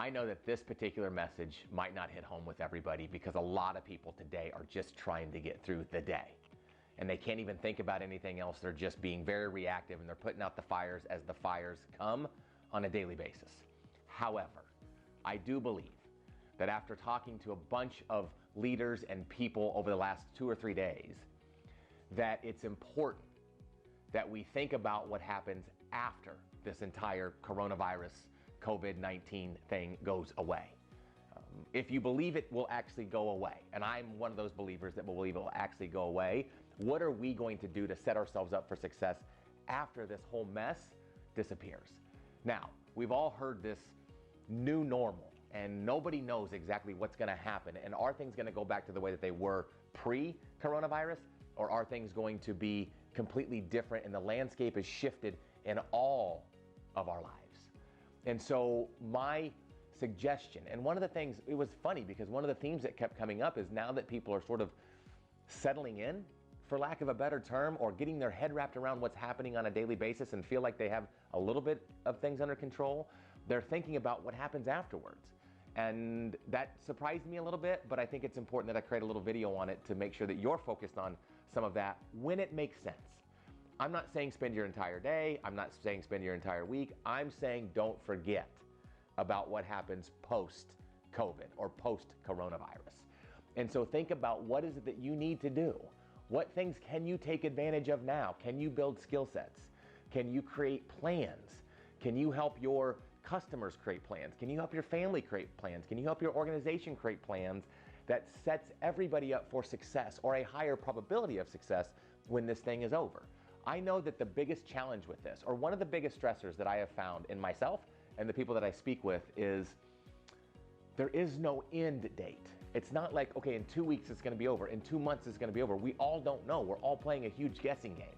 I know that this particular message might not hit home with everybody because a lot of people today are just trying to get through the day. And they can't even think about anything else. They're just being very reactive and they're putting out the fires as the fires come on a daily basis. However, I do believe that after talking to a bunch of leaders and people over the last 2 or 3 days, that it's important that we think about what happens after this entire coronavirus COVID-19 thing goes away. If you believe it will actually go away, and I'm one of those believers that believe it will actually go away, what are we going to do to set ourselves up for success after this whole mess disappears? Now, we've all heard this new normal, and nobody knows exactly what's going to happen. And are things going to go back to the way that they were pre-coronavirus, or are things going to be completely different and the landscape is shifted in all of our lives? And so my suggestion, and one of the things, it was funny because one of the themes that kept coming up is now that people are sort of settling in, for lack of a better term, or getting their head wrapped around what's happening on a daily basis and feel like they have a little bit of things under control, they're thinking about what happens afterwards. And that surprised me a little bit, but I think it's important that I create a little video on it to make sure that you're focused on some of that when it makes sense. I'm not saying spend your entire day. I'm not saying spend your entire week. I'm saying don't forget about what happens post-COVID or post-coronavirus. And so think about what is it that you need to do? What things can you take advantage of now? Can you build skill sets? Can you create plans? Can you help your customers create plans? Can you help your family create plans? Can you help your organization create plans that sets everybody up for success or a higher probability of success when this thing is over? I know that the biggest challenge with this, or one of the biggest stressors that I have found in myself and the people that I speak with, is there is no end date. It's not like, okay, in 2 weeks it's going to be over, in 2 months it's going to be over. We all don't know. We're all playing a huge guessing game.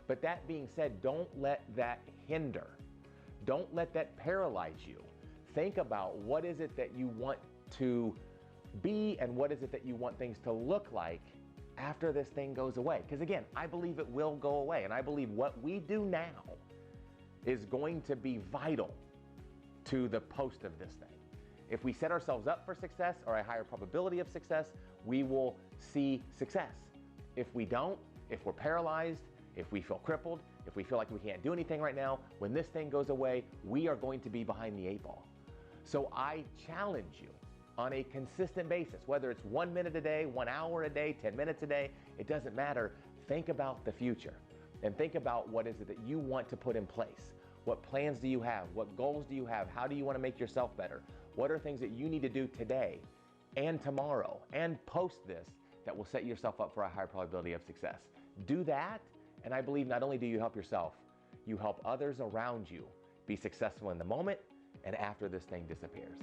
But that being said, don't let that hinder. Don't let that paralyze you. Think about what is it that you want to be and what is it that you want things to look like after this thing goes away. Because again, I believe it will go away, and I believe what we do now is going to be vital to the post of this thing. If we set ourselves up for success or a higher probability of success, we will see success. If we don't, if we're paralyzed, if we feel crippled, if we feel like we can't do anything right now, when this thing goes away, we are going to be behind the 8 ball. So I challenge you on a consistent basis, whether it's 1 minute a day, 1 hour a day, 10 minutes a day, it doesn't matter. Think about the future and think about what is it that you want to put in place. What plans do you have? What goals do you have? How do you want to make yourself better? What are things that you need to do today and tomorrow and post this that will set yourself up for a higher probability of success? Do that, and I believe not only do you help yourself, you help others around you be successful in the moment and after this thing disappears.